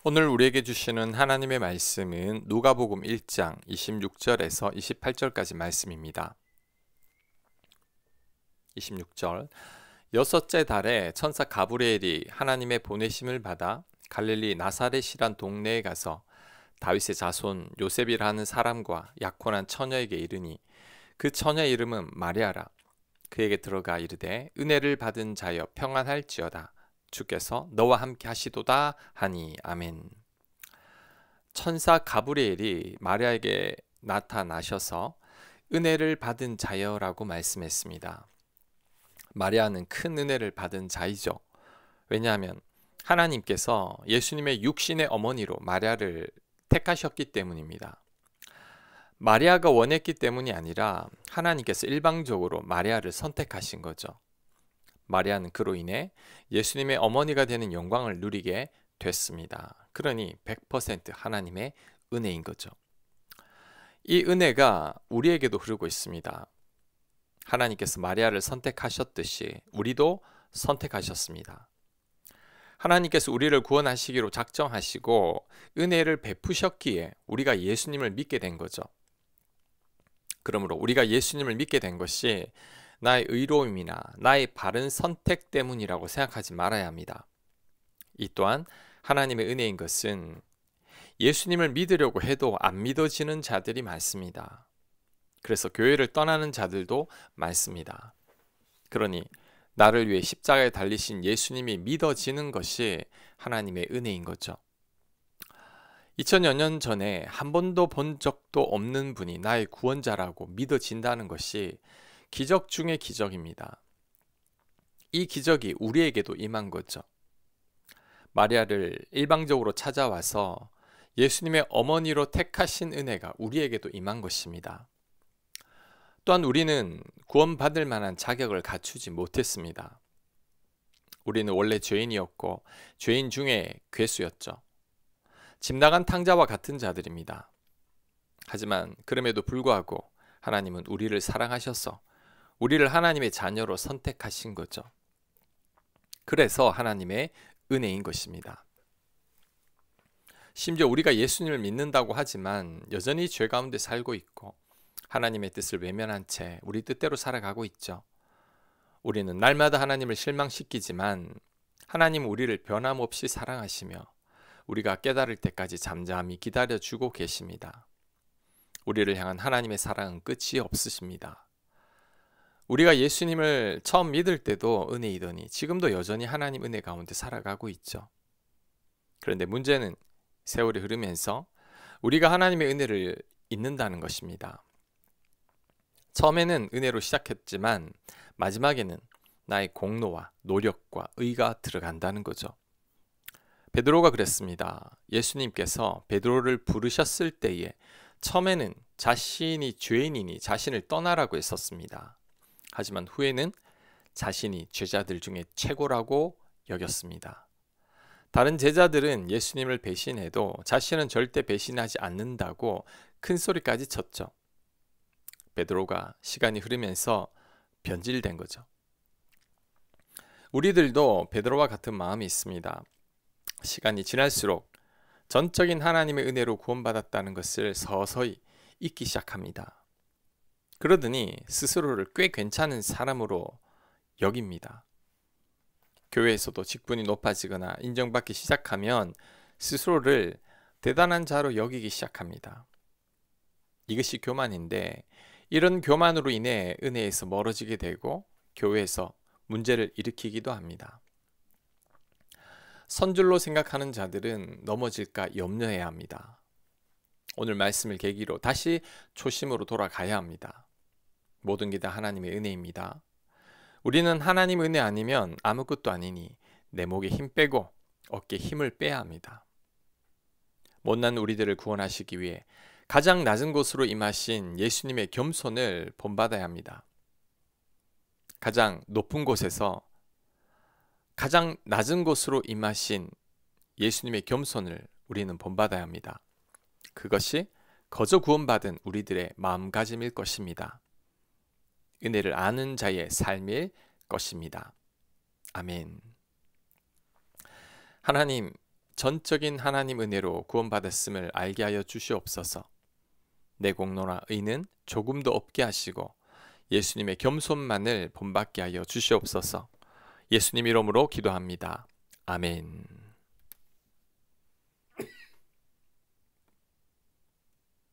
오늘 우리에게 주시는 하나님의 말씀은 누가복음 1장 26절에서 28절까지 말씀입니다. 26절 여섯째 달에 천사 가브리엘이 하나님의 보내심을 받아 갈릴리 나사렛이란 동네에 가서 다윗의 자손 요셉이라는 사람과 약혼한 처녀에게 이르니 그 처녀 이름은 마리아라. 그에게 들어가 이르되 은혜를 받은 자여 평안할지어다. 주께서 너와 함께 하시도다 하니 아멘. 천사 가브리엘이 마리아에게 나타나셔서 은혜를 받은 자여라고 말씀했습니다. 마리아는 큰 은혜를 받은 자이죠. 왜냐하면 하나님께서 예수님의 육신의 어머니로 마리아를 택하셨기 때문입니다. 마리아가 원했기 때문이 아니라 하나님께서 일방적으로 마리아를 선택하신 거죠. 마리아는 그로 인해 예수님의 어머니가 되는 영광을 누리게 됐습니다. 그러니 100% 하나님의 은혜인 거죠. 이 은혜가 우리에게도 흐르고 있습니다. 하나님께서 마리아를 선택하셨듯이 우리도 선택하셨습니다. 하나님께서 우리를 구원하시기로 작정하시고 은혜를 베푸셨기에 우리가 예수님을 믿게 된 거죠. 그러므로 우리가 예수님을 믿게 된 것이 나의 의로움이나 나의 바른 선택 때문이라고 생각하지 말아야 합니다. 이 또한 하나님의 은혜인 것은 예수님을 믿으려고 해도 안 믿어지는 자들이 많습니다. 그래서 교회를 떠나는 자들도 많습니다. 그러니 나를 위해 십자가에 달리신 예수님이 믿어지는 것이 하나님의 은혜인 거죠. 2000여 년 전에 한 번도 본 적도 없는 분이 나의 구원자라고 믿어진다는 것이 기적 중의 기적입니다. 이 기적이 우리에게도 임한 거죠. 마리아를 일방적으로 찾아와서 예수님의 어머니로 택하신 은혜가 우리에게도 임한 것입니다. 또한 우리는 구원받을 만한 자격을 갖추지 못했습니다. 우리는 원래 죄인이었고 죄인 중에 괴수였죠. 집 나간 탕자와 같은 자들입니다. 하지만 그럼에도 불구하고 하나님은 우리를 사랑하셔서 우리를 하나님의 자녀로 선택하신 거죠. 그래서 하나님의 은혜인 것입니다. 심지어 우리가 예수님을 믿는다고 하지만 여전히 죄 가운데 살고 있고 하나님의 뜻을 외면한 채 우리 뜻대로 살아가고 있죠. 우리는 날마다 하나님을 실망시키지만 하나님은 우리를 변함없이 사랑하시며 우리가 깨달을 때까지 잠잠히 기다려주고 계십니다. 우리를 향한 하나님의 사랑은 끝이 없으십니다. 우리가 예수님을 처음 믿을 때도 은혜이더니 지금도 여전히 하나님 은혜 가운데 살아가고 있죠. 그런데 문제는 세월이 흐르면서 우리가 하나님의 은혜를 잊는다는 것입니다. 처음에는 은혜로 시작했지만 마지막에는 나의 공로와 노력과 의가 들어간다는 거죠. 베드로가 그랬습니다. 예수님께서 베드로를 부르셨을 때에 처음에는 자신이 죄인이니 자신을 떠나라고 했었습니다. 하지만 후에는 자신이 제자들 중에 최고라고 여겼습니다. 다른 제자들은 예수님을 배신해도 자신은 절대 배신하지 않는다고 큰 소리까지 쳤죠. 베드로가 시간이 흐르면서 변질된 거죠. 우리들도 베드로와 같은 마음이 있습니다. 시간이 지날수록 전적인 하나님의 은혜로 구원받았다는 것을 서서히 잊기 시작합니다. 그러더니 스스로를 꽤 괜찮은 사람으로 여깁니다. 교회에서도 직분이 높아지거나 인정받기 시작하면 스스로를 대단한 자로 여기기 시작합니다. 이것이 교만인데 이런 교만으로 인해 은혜에서 멀어지게 되고 교회에서 문제를 일으키기도 합니다. 선줄로 생각하는 자들은 넘어질까 염려해야 합니다. 오늘 말씀을 계기로 다시 초심으로 돌아가야 합니다. 모든 게 다 하나님의 은혜입니다. 우리는 하나님 은혜 아니면 아무것도 아니니 내 목에 힘 빼고 어깨에 힘을 빼야 합니다. 못난 우리들을 구원하시기 위해 가장 낮은 곳으로 임하신 예수님의 겸손을 본받아야 합니다. 가장 높은 곳에서 가장 낮은 곳으로 임하신 예수님의 겸손을 우리는 본받아야 합니다. 그것이 거저 구원받은 우리들의 마음가짐일 것입니다. 은혜를 아는 자의 삶일 것입니다. 아멘. 하나님, 전적인 하나님 은혜로 구원받았음을 알게 하여 주시옵소서. 내 공로나 의는 조금도 없게 하시고 예수님의 겸손만을 본받게 하여 주시옵소서. 예수님 이름으로 기도합니다. 아멘.